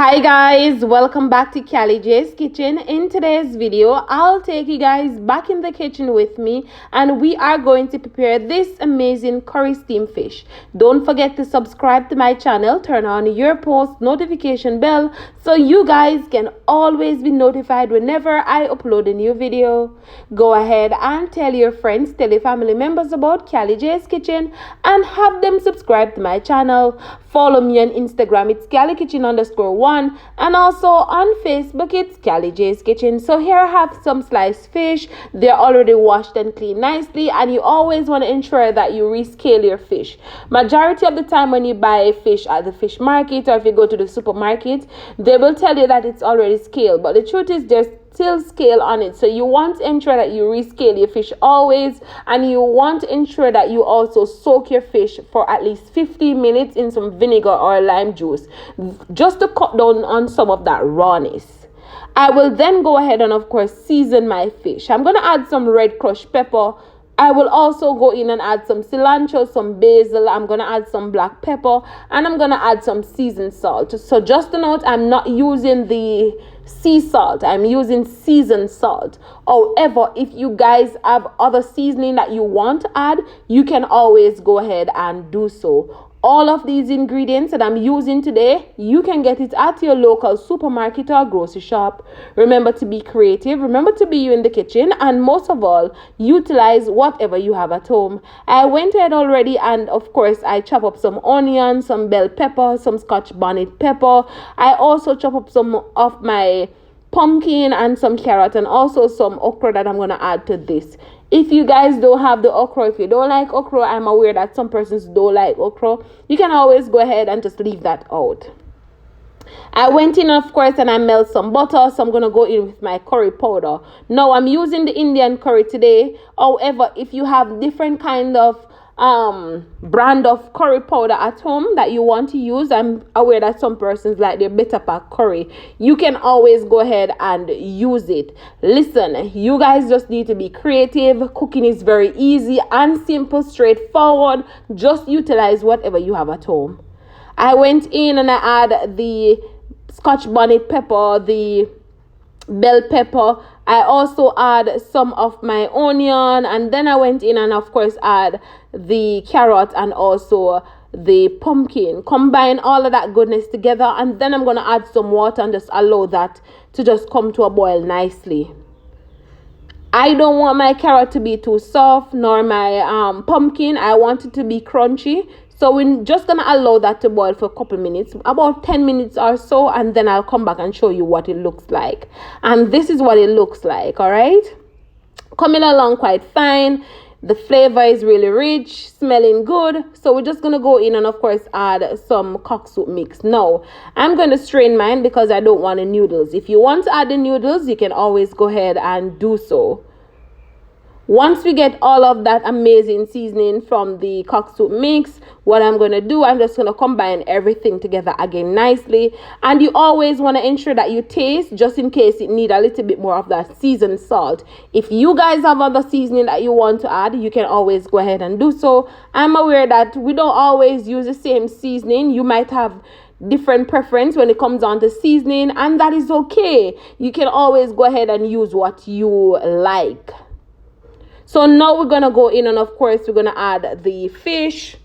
Hi guys, welcome back to Callie J's Kitchen. In today's video, I'll take you guys back in the kitchen with me and we are going to prepare this amazing curry steamed fish. Don't forget to subscribe to my channel, turn on your post notification bell so you guys can always be notified whenever I upload a new video. Go ahead and tell your friends, tell your family members about Callie J's Kitchen and have them subscribe to my channel. Follow me on Instagram, it's CallieKitchen_1, and also on Facebook, it's Callie J's Kitchen. So here I have some sliced fish. They're already washed and cleaned nicely, and you always want to ensure that you rescale your fish. Majority of the time when you buy fish at the fish market or if you go to the supermarket, they will tell you that it's already scaled, but the truth is there's still scale on it. So you want to ensure that you rescale your fish always, and you want to ensure that you also soak your fish for at least 15 minutes in some vinegar or lime juice, just to cut down on some of that rawness. I will then go ahead and of course season my fish. I'm going to add some red crushed pepper. I will also go in and add some cilantro, some basil. I'm going to add some black pepper, and I'm going to add some seasoned salt. So just a note, I'm not using the sea salt. I'm using seasoned salt. However, if you guys have other seasoning that you want to add, you can always go ahead and do so. All of these ingredients that I'm using today, you can get it at your local supermarket or grocery shop. Remember to be creative, remember to be you in the kitchen, and most of all, utilize whatever you have at home. I went ahead already and of course I chop up some onions, some bell pepper, some Scotch bonnet pepper. I also chop up some of my pumpkin and some carrot and also some okra that I'm going to add to this. If you guys don't have the okra, if you don't like okra, I'm aware that some persons don't like okra, you can always go ahead and just leave that out. I went in of course and I melt some butter, so I'm going to go in with my curry powder. Now I'm using the Indian curry today. However, if you have different kind of brand of curry powder at home that you want to use, I'm aware that some persons like their better pack curry, you can always go ahead and use it. Listen, you guys just need to be creative. Cooking is very easy and simple, straightforward. Just utilize whatever you have at home. I went in and I add the Scotch bonnet pepper, the bell pepper. I also add some of my onion, and then I went in and of course add the carrot and also the pumpkin. Combine all of that goodness together, and then I'm going to add some water and just allow that to just come to a boil nicely. I don't want my carrot to be too soft, nor my pumpkin. I want it to be crunchy. So we're just going to allow that to boil for a couple minutes, about 10 minutes or so, and then I'll come back and show you what it looks like. And this is what it looks like, all right? Coming along quite fine. The flavor is really rich, smelling good. So we're just going to go in and, of course, add some cock soup mix. Now, I'm going to strain mine because I don't want the noodles. If you want to add the noodles, you can always go ahead and do so. Once we get all of that amazing seasoning from the cock soup mix, what I'm going to do, I'm just going to combine everything together again nicely. And you always want to ensure that you taste, just in case it need a little bit more of that seasoned salt. If you guys have other seasoning that you want to add, you can always go ahead and do so. I'm aware that we don't always use the same seasoning. You might have different preference when it comes on to seasoning, and that is okay. You can always go ahead and use what you like. So now we're going to go in and of course we're going to add the fish.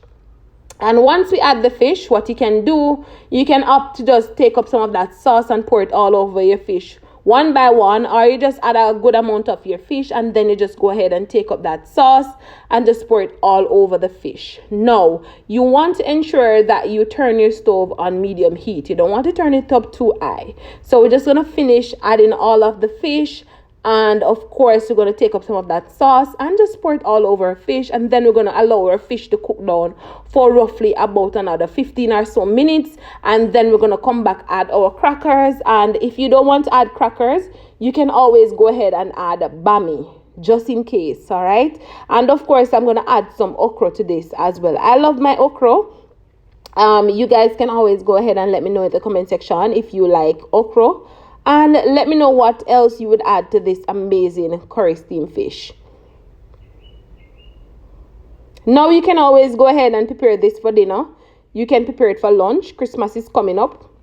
And once we add the fish, what you can do, you can opt to just take up some of that sauce and pour it all over your fish one by one, or you just add a good amount of your fish and then you just go ahead and take up that sauce and just pour it all over the fish. Now, you want to ensure that you turn your stove on medium heat. You don't want to turn it up too high. So we're just going to finish adding all of the fish. And of course, we're going to take up some of that sauce and just pour it all over our fish. And then we're going to allow our fish to cook down for roughly about another 15 or so minutes. And then we're going to come back, add our crackers. And if you don't want to add crackers, you can always go ahead and add bami, just in case, all right? And of course, I'm going to add some okra to this as well. I love my okra. You guys can always go ahead and let me know in the comment section if you like okra. And let me know what else you would add to this amazing curry steamed fish. Now you can always go ahead and prepare this for dinner. You can prepare it for lunch. Christmas is coming up.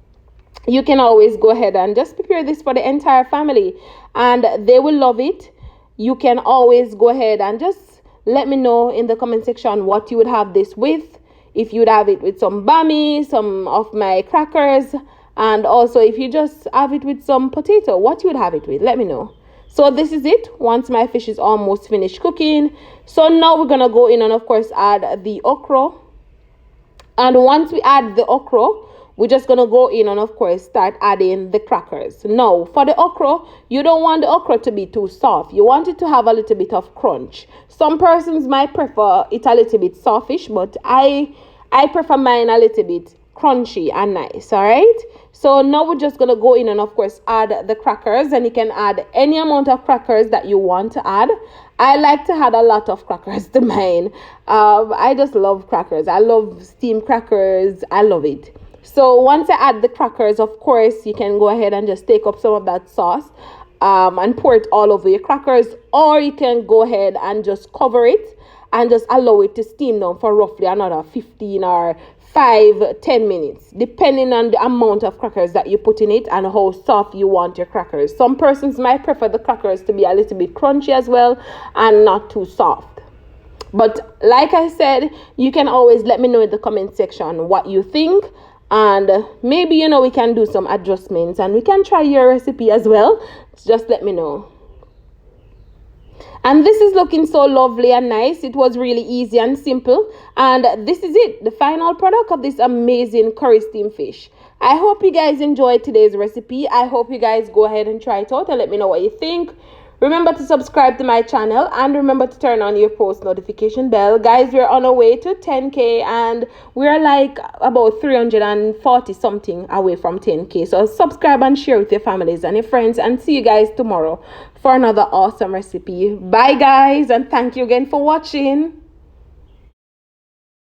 you can always go ahead and just prepare this for the entire family, and they will love it. You can always go ahead and just let me know in the comment section what you would have this with. If you'd have it with some bami, some of my crackers, and also if you just have it with some potato, what you would have it with, let me know. So this is it once my fish is almost finished cooking. So now we're gonna go in and of course add the okra. And once we add the okra, we're just gonna go in and of course start adding the crackers. Now for the okra, you don't want the okra to be too soft. You want it to have a little bit of crunch. Some persons might prefer it a little bit softish, but I prefer mine a little bit crunchy and nice. All right, so now we're just gonna go in and of course add the crackers, and you can add any amount of crackers that you want to add. I like to add a lot of crackers to mine. I just love crackers. I love steamed crackers. I love it. So once I add the crackers, of course you can go ahead and just take up some of that sauce and pour it all over your crackers, or you can go ahead and just cover it and just allow it to steam down for roughly another 15 or 5-10 minutes, depending on the amount of crackers that you put in it and how soft you want your crackers. Some persons might prefer the crackers to be a little bit crunchy as well and not too soft. But like I said, you can always let me know in the comment section what you think, and maybe we can do some adjustments and we can try your recipe as well. Just let me know. And this is looking so lovely and nice. It was really easy and simple. And this is it, the final product of this amazing curry steamed fish. I hope you guys enjoyed today's recipe. I hope you guys go ahead and try it out and let me know what you think. Remember to subscribe to my channel and remember to turn on your post notification bell. Guys, we're on our way to 10K and we're like about 340 something away from 10K. So subscribe and share with your families and your friends, and see you guys tomorrow for another awesome recipe. Bye guys, and thank you again for watching.